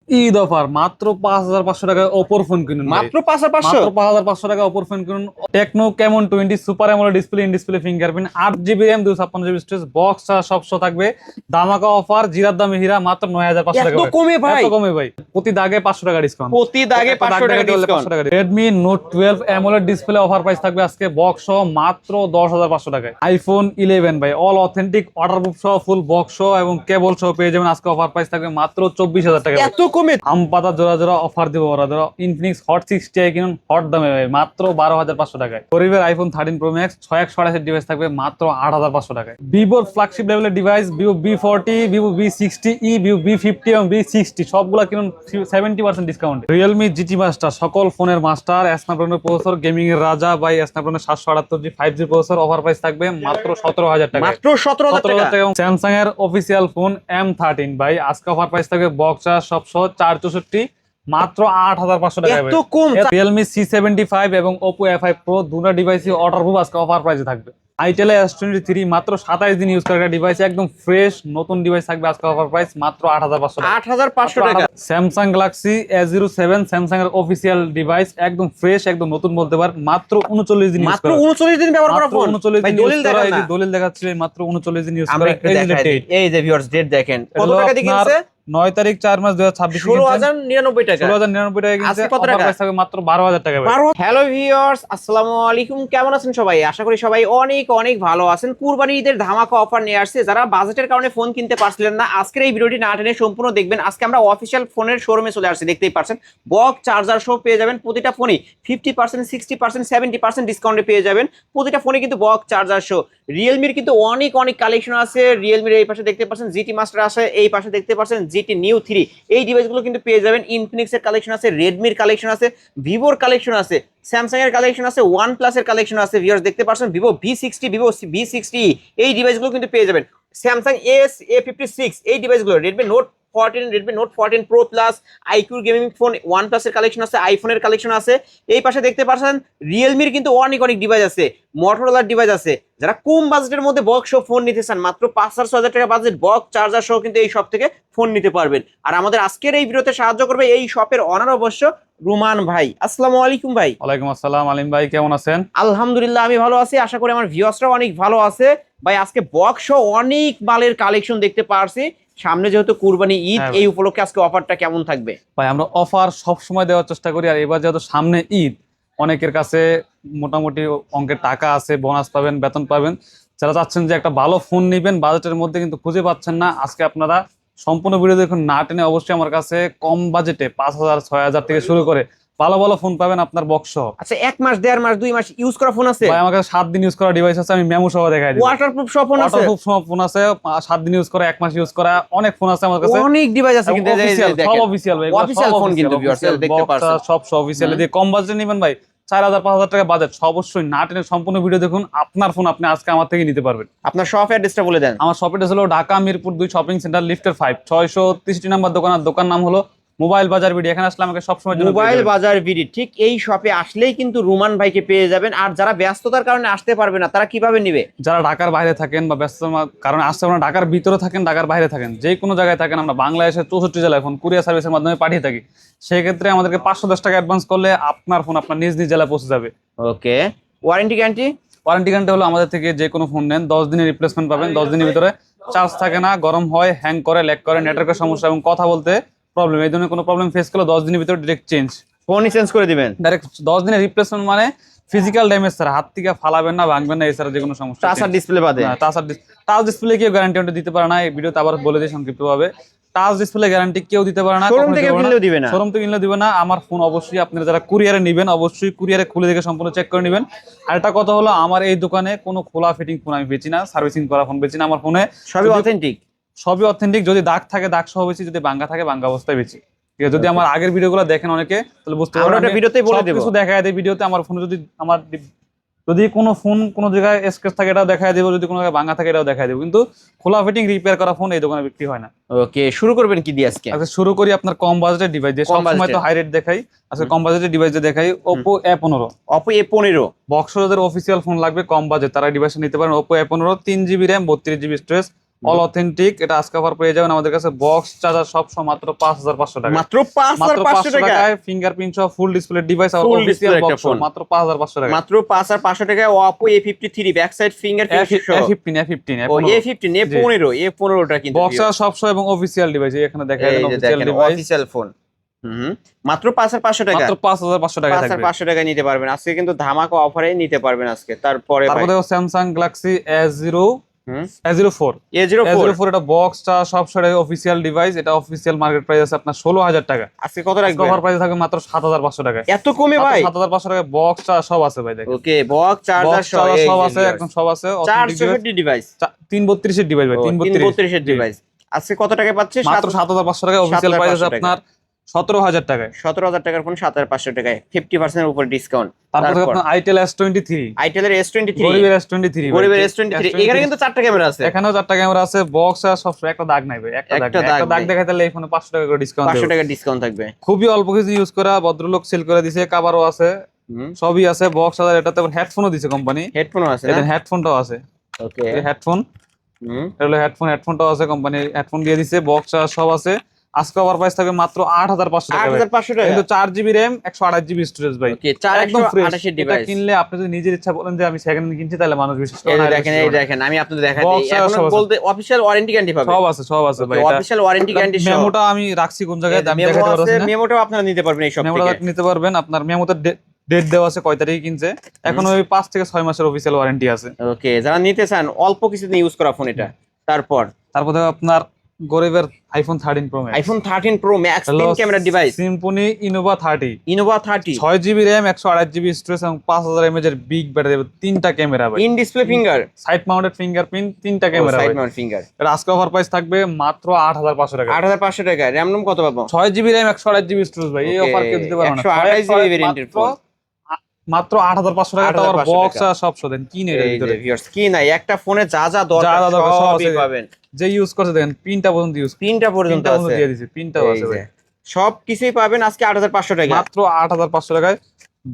Eid offer মাত্র 5,500 টাকায় অপর ফোন কিনুন ভাই। মাত্র 5,500 মাত্র 5,500 টাকায় অপর ফোন কিনুন। Techno Camon 20 super AMOLED display, in display fingerprint, 8 GB RAM, 256 GB storage, box সব শো থাকবে। ধামাকা অফার, জিরার দামে হীরা, মাত্র 9,500 টাকা এত ভাই। কমে ভাই? এত কমে ভাই, প্রতি দাগে 500 টাকা ডিসকাউন্ট। প্রতি দাগে 500 টাকা discount. Redmi note 12 AMOLED display offer price থাকবে আজকে বক্স সহ মাত্র 10,500 টাকায়। আইফোন 11 ভাই, অল অথেন্টিক ওয়াটারপ্রুফ সহ ফুল বক্স সহ এবং কেবল সহ পেয়ে যাবেন আজকে। অফার প্রাইস থাকবে মাত্র 24,000 টাকা। এত কমে? আম পাতা জোড়া জোড়া অফার দিব ওরা। ধরো ইনফিনিক্স হট 60 কিনুন হট দামে ভাই, মাত্র 12,500 টাকায়। গরিবের আইফোন 13 প্রো ম্যাক্স 6128 ডিভাইস থাকবে মাত্র 8,500 টাকায়। ভিভোর ফ্ল্যাগশিপ লেভেলের device Vivo V40, Vivo V60e, Vivo V50 এবং V60 সবগুলা কিনুন 70% ডিসকাউন্ট। রিয়েলমি জিটি মাস্টার, সকল ফোনের মাস্টার, স্ন্যাপড্রাগনের প্রসেসর, গেমিং এর রাজা ভাই, স্ন্যাপড্রাগনের 778G 5G processor. Offer price থাকবে মাত্র 17,000 টাকা। মাত্র 17,000 টাকা। এবং স্যামসাং এর অফিসিয়াল ফোন M13 ভাই, আজকে অফার প্রাইস থাকবে বক্সা সব সহ 464 মাত্র 8,500 টাকা। এত কম? রিয়েলমি C75 এবং Oppo A5 Pro দুটো ডিভাইসই ওয়াটারপ্রুফ আজকে অফার প্রাইসে থাকবে। আইটেল S23 মাত্র 27 দিন ইউজ করা ডিভাইস, একদম ফ্রেশ নতুন ডিভাইস থাকবে আজকে অফার প্রাইস মাত্র 8,500 টাকা। 8,500 টাকা। স্যামসাং গ্যালাক্সি S07 স্যামসাং এর অফিসিয়াল ডিভাইস, একদম ফ্রেশ একদম নতুন বলতে পারেন, মাত্র 39 দিন ইউজ মাত্র করা। 39 দিন ব্যবহার করা ফোন। 39 ভাই দিন দলিল দেখান না। দলিল দেখাচ্ছি মাত্র 39 দিন ইউজ আমরা করা। একটু দেখাই। এই যে ভিউয়ার্স ডেট দেখেন কত টাকা দিয়ে কিনছে? 9 তারিখ 4 মাস 2026 16,099 টাকা। 16,099 টাকা কিনছে। আজকে কত টাকা? অফার প্রাইস থাকবে মাত্র 12,000 টাকা ভাই। হ্যালো ভিউয়ার্স, আসসালামু আলাইকুম। কেমন আছেন সবাই? আশা করি সবাই অনেক অনেক ভালো আছেন। কুরবানি ঈদের ধামাকা অফার নিয়ে আসছে। যারা বাজেটের কারণে ফোন কিনতে পারছিলেন না, আজকের এই ভিডিওটি না টেনে সম্পূর্ণ দেখবেন। আজকে আমরা অফিসিয়াল ফোনের শোরুমে চলে আসছি, দেখতেই পাচ্ছেন। বক্স চার্জার সহ পেয়ে যাবেন প্রতিটা ফোনই 50%, 60%, 70% ডিসকাউন্টে পেয়ে যাবেন। প্রতিটা ফোনে কিন্তু বক্স চার্জার সহ। রিয়েলমির কিন্তু অনেক অনেক কালেকশন আছে। রিয়েলমির এই পাশে দেখতে পাচ্ছেন জিটি মাস্টার আছে, এই পাশে দেখতে পাচ্ছেন জিটি নিউ 3। এই ডিভাইসগুলো কিন্তু পেয়ে যাবেন। ইনফিনিক্স এর কালেকশন আছে, রেডমির কালেকশন আছে, ভিভোর কালেকশন আছে, স্যামসাং এর কালেকশন আছে, ওয়ান প্লাস এর কালেকশন আছে। ভিউয়ার্স দেখতে পাচ্ছেন ভিভো V60, ভিভো V60 এই ডিভাইসগুলো কিন্তু পেয়ে যাবেন। স্যামসাং A56 এই ডিভাইসগুলো, Redmi note 14, Redmi note 14 pro plus, iQOO gaming phone, OnePlus এর কালেকশন আছে, আইফোনের কালেকশন আছে। এই পাশে দেখতে পাচ্ছেন রিয়েলমির কিন্তু অনেক অনেক ডিভাইস আছে, মোটরোলার ডিভাইস আছে। যারা কম বাজেটের মধ্যে বক্স সহ ফোন নিতে চান, মাত্র 5,000 টাকা বাজেট, বক্স চার্জার সহ কিন্তু এই শপ থেকে ফোন নিতে পারবেন। আর আমাদের আজকের এই ভিডিওতে সাহায্য করবে এই শপের অনার অবশ্য রুমান ভাই। আসসালামু আলাইকুম ভাই। ওয়ালাইকুম আসসালাম আলিম ভাই, কেমন আছেন? আলহামদুলিল্লাহ আমি ভালো আছি, আশা করি আমার ভিউয়ার্সরাও অনেক ভালো আছে। ভাই আজকে বক্স সহ অনেক মালের কালেকশন দেখতে পারছি। সামনে যেহেতু কুরবানি ঈদ, হ্যাঁ এই উপলক্ষে আজকে অফারটা কেমন থাকবে? ভাই, আমরা অফার সব সময় দেওয়ার চেষ্টা করি। আর এবার যেহেতু সামনে ঈদ, অনেকের কাছে মোটামুটি অঙ্কের টাকা আছে, বোনাস পাবেন, বেতন পাবেন। যারা চাচ্ছেন যে একটা ভালো ফোন নেবেন বাজেটের মধ্যে কিন্তু খুঁজে পাচ্ছেন না, আজকে আপনারা সম্পূর্ণ ভিডিও দেখুন না টেনে। অবশ্যই আমার কাছে কম বাজেটে 5,000, 6,000 থেকে শুরু করে ভালো ভালো ফোন পাবেন আপনার বক্স সহ। আচ্ছা, 1 মাস, 1.5 মাস, 2 মাস ইউজ করা ফোন আছে? ভাই আমার কাছে 7 দিন ইউজ করা ডিভাইস আছে, আমি মেমো সহ দেখাই দিই। ওয়াটারপ্রুফ সব ফোন আছে? ওয়াটারপ্রুফ সব ফোন আছে, 7 দিন ইউজ করা, 1 মাস ইউজ করা, অনেক ফোন আছে আমার কাছে। অনেক ডিভাইস আছে কিন্তু সব অফিসিয়াল ভাই, অফিসিয়াল ফোন কিন্তু ভিউয়ার্স দেখতে পাচ্ছেন সব অফিসিয়াল দিয়ে কম বাজেটে নেবেন ভাই। 4,000, 5,000 টাকা বাজেট, অবশ্যই না টেনে সম্পূর্ণ ভিডিও দেখুন। আপনার ফোন আপনি আজকে আমার থেকে নিতে পারবেন। আপনার শপ অ্যাড্রেসটা বলে দেন। আমার শপ অ্যাড্রেস হলো ঢাকা মিরপুর 2 শপিং সেন্টার, লিফটের 5, 663 নাম্বার দোকান। আর দোকান নাম হলো মোবাইল বাজার বিডি। এখানে আসলে আমাকে সবসময় মোবাইল বাজার বিডি, ঠিক এই শপে আসলেই কিন্তু রুমান ভাইকে পেয়ে যাবেন। আর যারা ব্যস্ততার কারণে আসতে পারবে না, তারা কিভাবে নিবে? যারা ঢাকার বাইরে থাকেন বা ব্যস্ত কারণে আসতে পারেন, ঢাকার ভিতরে থাকেন, ঢাকার বাইরে থাকেন, যে কোনো জায়গায় থাকেন, আমরা বাংলাদেশের 64 জেলায় ফোন কুরিয়ার সার্ভিসের মাধ্যমে পাঠিয়ে থাকি। সেক্ষেত্রে আমাদেরকে 510 টাকা অ্যাডভান্স করলে আপনার ফোন আপনার নিজ নিজ জেলায় পৌঁছে যাবে। ওকে, ওয়ারেন্টি গ্যারান্টি? ওয়ারেন্টি গ্যারান্টি হলো আমাদের থেকে যে কোনো ফোন নেন 10 দিনের রিপ্লেসমেন্ট পাবেন। 10 দিনের ভিতরে চার্জ থাকে না, গরম হয়, হ্যাং করে, ল্যাগ করে, নেটওয়ার্কের সমস্যা এবং কথা বলতে প্রবলেম, এই ধরনের কোনো প্রবলেম ফেস করলে 10 দিনের ভিতরে ডিরেক্ট চেঞ্জ, ফোনই চেঞ্জ করে দিবেন। ডাইরেক্ট 10 দিনের রিপ্লেসমেন্ট মানে ফিজিক্যাল ড্যামেজ ছাড়া, হাত থেকে ফালাবেন না, ভাঙবেন না, এছাড়া যে কোনো সমস্যা। টাচ আর ডিসপ্লে বাদে? টাচ ডিসপ্লে কেউ গ্যারান্টি দিতে পারে না, এই ভিডিওতে আবার বলে দিই সংক্ষিপ্তভাবে। টাচ ডিসপ্লে গ্যারান্টি কেউ দিতে পারে না, শোরুম থেকে কিনলেও দিবে না। শোরুম থেকে কিনলেও দিবে না। আমার ফোন অবশ্যই আপনারা যারা কুরিয়ারে নেবেন, অবশ্যই কুরিয়ারে খুলে দেখে সম্পূর্ণ চেক করে নেবেন। আর একটা কথা হলো, আমার এই দোকানে কোনো খোলা ফিটিং ফোন আমি বেচি না, সার্ভিসিং করা ফোন বেচি না। আমার ফোনে সবই অথেন্টিক। সবই অথেন্টিক, যদি দাগ থাকে দাগ সহ বেশি, যদি ভাঙা থাকে ভাঙা অবস্থায় বেশি। ঠিক আছে, যদি আমার আগের ভিডিওগুলো দেখেন অনেকে, তাহলে বুঝতে পারবেন। আমরা ভিডিওতেই বলে দেব, কিছু দেখায় দেই ভিডিওতে। আমার ফোনে যদি কোনো ফোন কোনো জায়গায় স্ক্র্যাচ থাকে এটাও দেখায় দেবো, যদি কোনো জায়গায় ভাঙা থাকে এটাও দেখায় দেবো। কিন্তু খোলা ফিটিং রিপেয়ার করা ফোন এই দোকানে বিক্রি হয় না। ওকে, শুরু করবেন কি দিয়ে আজকে? আচ্ছা, শুরু করি আপনার কম বাজেটের ডিভাইস দিয়ে। সবসময় তো হাই রেট দেখাই, আজকে কম বাজেটের ডিভাইস দিয়ে দেখাই। Oppo A15। Oppo A15 box যাদের অফিসিয়াল ফোন লাগবে কম বাজেট, তারা ডিভাইসটা নিতে পারেন। Oppo A15, 3 GB RAM, 32 GB storage, all authentic. এটা আজকে অফার পেয়ে যাবেন আমাদের কাছে। বক্স চার্জার সব মাত্র 5500 টাকা। মাত্র মাত্র 5500 টাকা টাকায় ফিঙ্গারপ্রিন্ট সহ ফুল ডিসপ্লে ডিভাইস আর Full অফিশিয়াল display একটা বক্স phone। মাত্র 5500 টাকা। মাত্র 5500 টাকায় Oppo A53 back side fingerprint সহ। A15 ও A15 A15টা কিন্তু বক্স চার্জার সব সহ এবং অফিশিয়াল ডিভাইস এখানে দেখায় দেন এই যে অফিশিয়াল দেখেন ডিভাইস অফিশিয়াল ফোন। মাত্র 5500 টাকা। মাত্র 5500 টাকা থাকবে। 5500 টাকায় নিতে পারবেন আজকে, কিন্তু ধামাকা অফারে নিতে পারবেন আজকে। তারপরে ভাই তারপরে স্যামসাং গ্যালাক্সি A04 A04 এটা বক্স চার্জার সব সহ অফিশিয়াল ডিভাইস। এটা অফিশিয়াল মার্কেট প্রাইস আছে আপনার 16000 টাকা। আজকে কত রাখবেন? অফার প্রাইস থাকবে মাত্র 7500 টাকায়। এত কমে ভাই? 7500 টাকায় বক্স চার্জার সব আছে ভাই দেখেন। ওকে বক্স চার্জার সব আছে, একদম সব আছে। 464 ডিভাইস, 332 এর ডিভাইস ভাই, 332 এর ডিভাইস আজকে কত টাকায় পাচ্ছে? মাত্র 7500 টাকায়। অফিশিয়াল প্রাইস আছে আপনার 17000 টাকায়। 17000 টাকার ফোন 7500 টাকায়, 50% এর উপর ডিসকাউন্ট। তারপর আপনার আইটেল S23, আইটেলের S23, গরিবের S23 গরিবের S23 এখানে কিন্তু 4টা ক্যামেরা আছে। এখানেও 4টা ক্যামেরা আছে। বক্স আর সব একটা দাগ নাই ভাই, একটা দাগ দেখাই তাহলে এই ফোনে 500 টাকা করে ডিসকাউন্ট 500 টাকা ডিসকাউন্ট থাকবে। খুবই অল্প কিছু ইউজ করা ভদ্রলোক সেল করে দিয়েছে। কভারও আছে, সবই আছে। বক্স আর এটাতে হেডফোনও দিয়েছে কোম্পানি। হেডফোনও আছে না, হেডফোনটাও আছে। ওকে হেডফোন, এটা হলো হেডফোনটাও আছে, কোম্পানি হেডফোন দিয়ে দিয়েছে। বক্স আর সব আছে। আজকে ওভার প্রাইস থাকবে মাত্র 8500 টাকা। 8500 টাকা কিন্তু 4GB RAM 128GB স্টোরেজ ভাই। ওকে একদম ফ্রেশ 428 এটা ডিভাইস কিনলে আপনি যদি নিজের ইচ্ছা বলেন যে আমি সেকেন্ড হ্যান্ড কিনছি তাহলে মানুষ বিশ্বাস করে এই না। দেখেন এই দেখেন আমি আপনাদের দেখাই Box দিই। আর এখন সব আছে। বলতে অফিশিয়াল ওয়ারেন্টি গ্যারান্টি পাবেন। সব আছে ভাই। এটা অফিশিয়াল ওয়ারেন্টি গ্যারান্টি সহ। মেমোটা আমি রাখছি কোন জায়গায় আমি মেমো দেখাতে আছে, পারছি না। মেমোটাও আপনারা নিতে পারবেন এই সব মেমোটা থেকে। নিতে পারবেন। আপনার মেমোতে ডেট দেওয়া আছে কয় তারিখে কিনছে। এখন ওই 5 থেকে 6 মাসের অফিশিয়াল ওয়ারেন্টি আছে। ওকে যারা নিতে চান অল্প কিছুদিন ইউজ করা ফোন এটা। তারপর দেখো আপনার গরিবের iPhone 13 pro max. IPhone 13 pro max 3 camera device, Symphony Innova 30, Innova 30, 6GB RAM 128GB storage এবং 5000 mAh এর বিগ ব্যাটারি, তিনটা ক্যামেরা ভাই। In display finger, side mounted fingerprint, তিনটা ক্যামেরা ভাই। Side Mount finger. এটা আজকে অফার প্রাইস থাকবে মাত্র 8500 টাকা। 8500 টাকা। র‍্যাম রম কত পাবো? 6GB RAM 128GB স্টোরেজ ভাই। এই অফার কেউ দিতে পারবে না। 128GB ভেরিয়েন্টের ফোন মাত্র 8500 টাকা। তাও বক্স আর সব সহ দেন কি নেই এর ভিতরে। কি নাই একটা ফোনে যা যা দরকার সবই পাবেন। যে ইউজ করছে দেখেন পিনটা পর্যন্ত ইউজ, পিনটা পর্যন্ত আছে দিয়ে দিয়েছে, পিনটাও আছে ভাই। সব কিছুই পাবেন আজকে 8500 টাকা। মাত্র 8500 টাকায়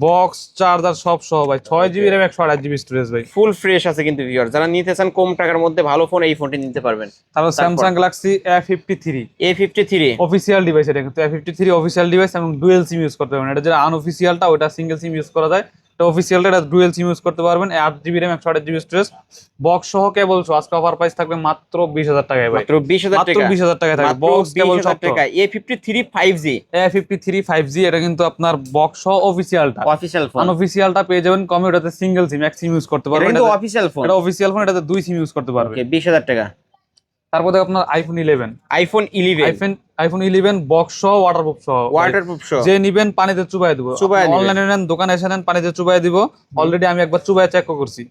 বক্স চার্জার সব সহ ভাই। 6GB RAM 128GB স্টোরেজ ভাই। ফুল ফ্রেশ আছে কিন্তু ভিউয়ার, যারা নিতে চান কম টাকার মধ্যে ভালো ফোন এই ফোনটি নিতে পারবেন। তারপর Samsung Galaxy A53 official device. এটা কিন্তু A53 অফিশিয়াল ডিভাইস এবং ডুয়াল সিম ইউজ করতে পারবেন। এটা যেটা আনঅফিশিয়ালটা ওটা সিঙ্গেল সিম ইউজ করা যায়, এটা অফিশিয়ালটা এটা ডুয়াল সিম ইউজ করতে পারবেন। 8GB RAM 128GB storage, box সহ কেবল সহ আজকে অফার প্রাইস থাকবে মাত্র 20000 টাকায় ভাই। মাত্র 20000 টাকা। মাত্র 20000 টাকায় থাকবে বক্স কেবল সহ টাকা। A53 5G, A53 5G এটা কিন্তু আপনার বক্স সহ অফিশিয়ালটা। Official phone. আনঅফিশিয়ালটা পেয়ে যাবেন কমে, ওটাতে সিঙ্গেল সিম এক সিম ইউজ করতে পারবেন। এটা কিন্তু অফিশিয়াল ফোন, এটা অফিশিয়াল ফোন, এটাতে দুই সিম ইউজ করতে পারবেন। ওকে 20000 টাকা। তারপর দেখো আপনার আইফোন 11 বক্স সহ ওয়াটারপ্রুফ সহ। যে নিবেন পানিতে চুবাই দিব। অনলাইনে নেন, দোকানে এসে নেন, পানিতে চুবাই দিব। অলরেডি আমি একবার চুবাই চেক করছি।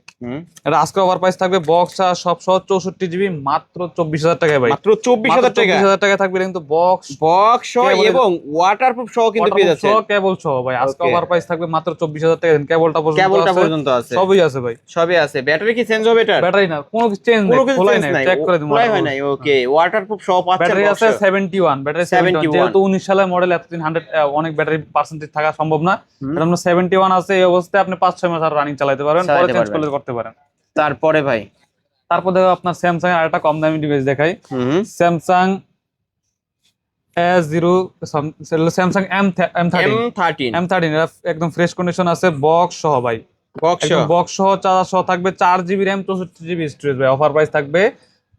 এটা আজকে ওভার প্রাইস থাকবে বক্স আর সব সহ 64GB মাত্র 24000 টাকায় ভাই। মাত্র 24000 টাকা। 24000 টাকা থাকবে কিন্তু বক্স সহ এবং ওয়াটারপ্রুফ সহ কিন্তু পেয়ে যাচ্ছে। কেবল সহ ভাই আজকে ওভার প্রাইস থাকবে মাত্র 24000 টাকা। কেবলটা পর্যন্ত আছে, সবই আছে ভাই, সবই আছে। ব্যাটারি কি চেঞ্জ হবে? এটা ব্যাটারি না, কোনো কিছু চেঞ্জ নাই, চেক করে দিমু। হয় নাই। ওকে ওয়াটারপ্রুফ সহ পাচ্ছেন। ব্যাটারি আছে 71, ব্যাটারি 71। যেহেতু 19 সালের মডেল এতদিন 100 অনেক ব্যাটারি পার্সেন্টেজ থাকা সম্ভব না। এটা আমরা 71 আছে, এই অবস্থায় আপনি 5-6 মাস আর রানিং চালাতে পারবেন, পরে চেঞ্জ করতে পারেন। তারপরে ভাই তারপর দেখো আপনার স্যামসাং এর আরেকটা কম দামি ডিভাইস দেখাই। স্যামসাং স্যামসাং M13 এটা একদম ফ্রেশ কন্ডিশন আছে, বক্স সহ ভাই। বক্স সহ চার্জার সহ থাকবে, 4GB RAM 64GB স্টোরেজ ভাই। অফার প্রাইস থাকবে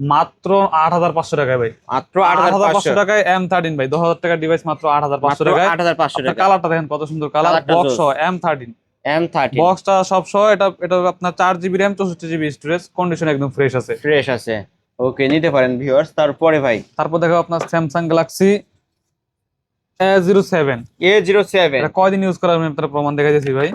মাত্র 8500 টাকায় ভাই। মাত্র 8500 টাকায় M13 ভাই। 10000 টাকার ডিভাইস মাত্র 8500 টাকায়। 8500 টাকা। কালারটা দেখেন কত সুন্দর কালার। বক্স সহ M13 বক্সটা সব সহ। এটা আপনার 4GB RAM 64GB storage, condition একদম ফ্রেশ আছে। ওকে নিতে পারেন ভিউয়ার্স। তারপরে ভাই তারপর দেখো আপনার স্যামসাং গ্যালাক্সি A07 এটা কয়দিন ইউজ করার আমি আপনার প্রমাণ দেখাইতেছি ভাই।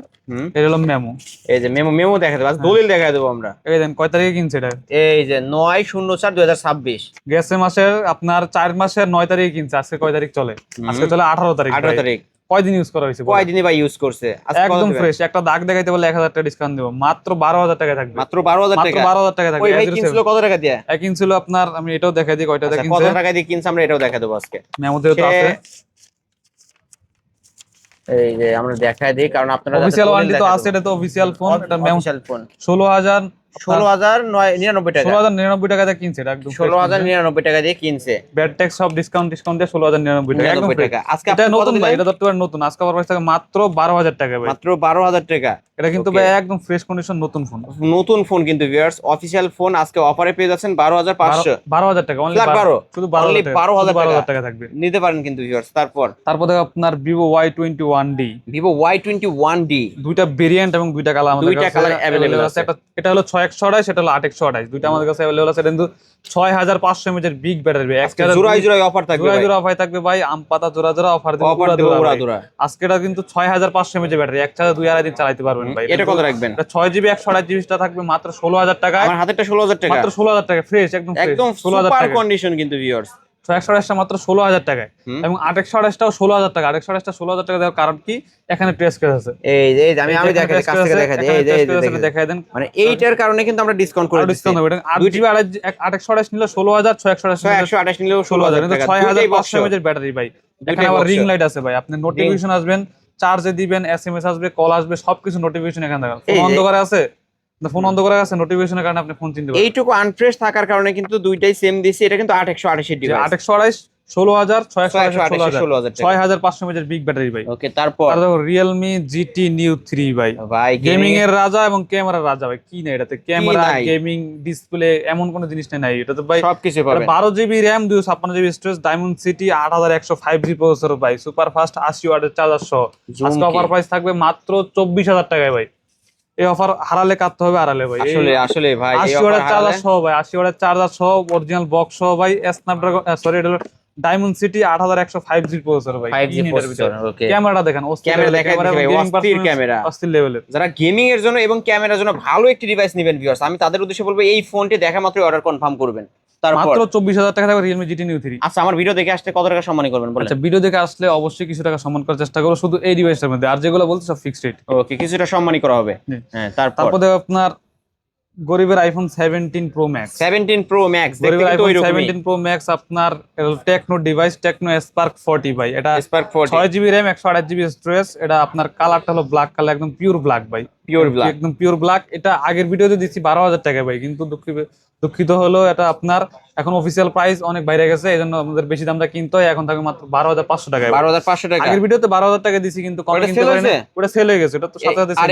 এটা হলো মেমো। এই যে মেমো দেখা দেবো, দলিল দেখা দেবো আমরা। এই দেন কয় তারিখে কিনছে এটা। এই যে 9/04/2026 গেছে মাসের আপনার 4 মাসের 9 তারিখে কিনছে। আজকে কয় তারিখ চলে? আজকে চলে 18 তারিখ। 18 তারিখ। কয়দিন ইউজ করা হয়েছে? কয়দিনই ভাই ইউজ করছে? একদম ফ্রেশ। একটা দাগ দেখাইতে বলে 1000 টাকা ডিসকাউন্ট দেব। মাত্র 12000 টাকা থাকবে। মাত্র 12000 টাকা। 12000 টাকা থাকবে। ওই ভাই কিনছিল কত টাকা দিয়ে? কিনছিল আপনার, আমি এটাও দেখাই দিই কয়টা দিয়ে কিনছে। কত টাকা দিয়ে কিনছে আমরা এটাও দেখা দেব আজকে। মেমোতে তো আছে। এই যে আমরা দেখাই দিই কারণ আপনারা অফিশিয়াল ওয়ারেন্টি তো আছে। এটা তো অফিশিয়াল ফোন। এটা মেমো 16,000 16,999 টাকা, 16,099 টাকা দিয়ে কিনছে এটা একদম 16,099 টাকা দিয়ে কিনছে। ব্যাড ট্যাক্স সব ডিসকাউন্ট দিয়ে 16,099 টাকা একদম 99 টাকা। আজকে এটা আপনি কত নতুন ভাই, দিলেন? এটা ধরতে পারেন নতুন। আজকে আমার প্রাইস থাকে মাত্র 12,000 টাকা ভাই। মাত্র 12,000 টাকা। এটা কিন্তু Okay. ভাই একদম ফ্রেশ কন্ডিশন নতুন ফোন। নতুন ফোন কিন্তু ভিউয়ার্স, অফিশিয়াল ফোন আজকে অফারে পেয়ে যাচ্ছেন 12,500। 12,000 টাকা অনলি, Flat 12, শুধু only 12,000 12,000 টাকা থাকবে। নিতে পারেন কিন্তু ভিউয়ার্স। তারপর দেখো আপনার Vivo Y21D, Vivo Y21D, দুইটা ভেরিয়েন্ট এবং দুইটা কালার আমাদের দুইটা কাছে কালার available আছে। এটা হলো 628, সেটা হলো 828, দুইটা আমাদের কাছে अवेलेबल আছে। এটা কিন্তু 6500 mAh এর বিগ ব্যাটারি। আজকে জোড়ায় অফার থাকবে ভাই। জোড়া অফার থাকবে ভাই, আম পাতা জোড়া অফার দেব অফার দেব পুরো জোড়া। আজকে এটা কিন্তু 6500 mAh ব্যাটারি, এক চার্জে 2 আড়াই দিন চালাতে পারবেন ভাই। এটা কত রাখবেন? এটা 6GB 128GB টা থাকবে মাত্র 16,000 টাকায়। আমার হাতেরটা 16,000 টাকা, মাত্র 16,000 টাকা ফ্রেশ, একদম 16,000 সুপার টাকা। কন্ডিশন কিন্তু ভিউয়ার্স। 128টা মাত্র 16,000 টাকায় এবং 828টাও 16,000 টাকা। 828টা 16,000 টাকা দেওয়ার কারণ কি, এখানে ট্রেস কেস আছে। এই যে আমি দেখাই, কাছ থেকে দেখাই দিই। এই যে দেখাই দেন, মানে এইটার কারণে কিন্তু আমরা ডিসকাউন্ট করে দিচ্ছি। ডিসকাউন্ট হবে। 8GB 828 নিলে 16,000, 628 নিলেও 16,000, কিন্তু 6500 16,000 mAh এর ব্যাটারি ভাই। এখানে আবার রিং লাইট আছে ভাই, আপনি নোটিফিকেশন আসবেন, চার্জে দিবেন, এসএমএস আসবে, কল আসবে, সবকিছু নোটিফিকেশন এখানে দেখেন। ফোন অন্ধকারে আছে, ফোন অন্ধকারে আছে, নোটিফিকেশনের কারণে আপনি ফোন চিনতে পারবেন। এইটুকু আনফ্রেশ থাকার কারণে কিন্তু দুইটাই সেম দিছি। এটা কিন্তু 828 এর ডিভাইস। 828 16,000, 16,000 6500 mAh এর বিগ ব্যাটারি ভাই। ওকে, তারপর Realme GT Neo 3 ভাই, ভাই গেমিং এর রাজা এবং ক্যামেরার রাজা ভাই। কি না এটাতে, ক্যামেরা, নাই? গেমিং, ডিসপ্লে, এমন কোনো জিনিস নাই এটাতে ভাই। সবকিছু পাবেন। 12GB RAM, 256GB storage, diamond city, 8100 5G processor ভাই, সুপার ফাস্ট 80 ওয়াটের চার্জার সহ। আজকে অফার প্রাইস থাকবে মাত্র 24,000 টাকায় ভাই। এই অফার হারালে কাটতে হবে, আড়ালে ভাই। আসলে ভাই 80 ওয়াটের চার্জার সহ ভাই, 80 ওয়াটের চার্জার সহ, অরিজিনাল বক্স সহ ভাই, স্ন্যাপড্রাগন সরি এটা হলো ডায়মন্ড সিটি 8100 5G প্রসেসর ভাই। 5G processor. ওকে, ক্যামেরাটা দেখেন, ক্যামেরা দেখাই ভাই, অস্থির ক্যামেরা, অস্থির লেভেলের। যারা গেমিং এর জন্য এবং ক্যামেরার জন্য ভালো একটি ডিভাইস নেবেন ভিউয়ার্স, আমি তাদের উদ্দেশ্যে বলবো এই ফোনটি দেখা মাত্রই অর্ডার কনফার্ম করবেন। তারপর মাত্র 24,000 টাকা থাকবে Realme GT Neo 3। আচ্ছা, আমার ভিডিও দেখে আসতে কত টাকা সম্মানী করবেন বলেন? আচ্ছা, ভিডিও দেখে আসলে অবশ্যই কিছু টাকা সম্মান করার চেষ্টা করব, শুধু এই ডিভাইসটার মধ্যে। আর যেগুলো বলছি সব ফিক্সড রেট। ওকে, কিছুটা সম্মানী করা হবে। হ্যাঁ, তারপর দেখো আপনার গরিবের iPhone 17 Pro Max। 17 Pro Max দেখতে গরিবের কিন্তু iPhone ওইরকমই। 17 Pro Max আপনার টেকনো ডিভাইস, টেকনো Spark 40 ভাই। এটা Spark 40 6GB RAM 128GB storage. এটা আপনার কালারটা হলো ব্ল্যাক কালার, একদম পিওর ব্ল্যাক ভাই, পিওর ব্ল্যাক। একদম পিওর ব্ল্যাক। এটা আগের ভিডিওতে দিচ্ছি 12,000 টাকা ভাই, কিন্তু দুঃখিত হলো, এটা আপনার এখন অফিসিয়াল প্রাইস অনেক বাইরে গেছে, এইজন্য আমাদের বেশি দামটা কিনতে হয়। এখন থাকে মাত্র 12,500 টাকায়। 12,500 টাকা। আগের ভিডিওতে 12,000 টাকা দিছি, কিন্তু কম কিনতে পারেন, ওটা সেল হয়ে গেছে। এটা তো সাথে সাথে আর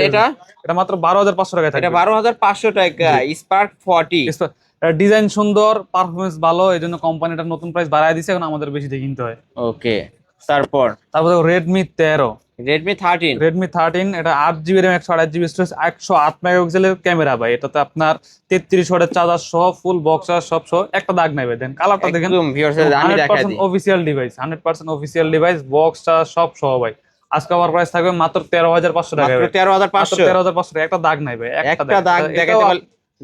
এটা মাত্র 12,500 টাকায় থাকবে। এটা 12,500 টাকা Spark 40। ডিজাইন সুন্দর, পারফরম্যান্স ভালো, এজন্য কোম্পানিটা নতুন প্রাইস বাড়ায় দিছে, এখন আমাদের বেশি দিয়ে কিনতে হয়। ওকে, তারপর Redmi 13, Redmi 13, এটা 8GB RAM 128GB স্টোরেজ, 108 মেগাপিক্সেলের ক্যামেরা ভাই। এটাতে আপনার 33 ওয়াটের চার্জার সহ, ফুল বক্স সব সহ, একটা দাগ নাই ভাই। দেন কালারটা দেখেন, একদম ভিউয়ার্স আমি দেখাই দিই। Official device, 100% official device, box সব সহ ভাই। আজকে আমার প্রাইস থাকবে মাত্র 13,500 টাকা। মাত্র 13,500 টাকা, একটা দাগ নাই ভাই, একটা দাগ দেখাতে বল,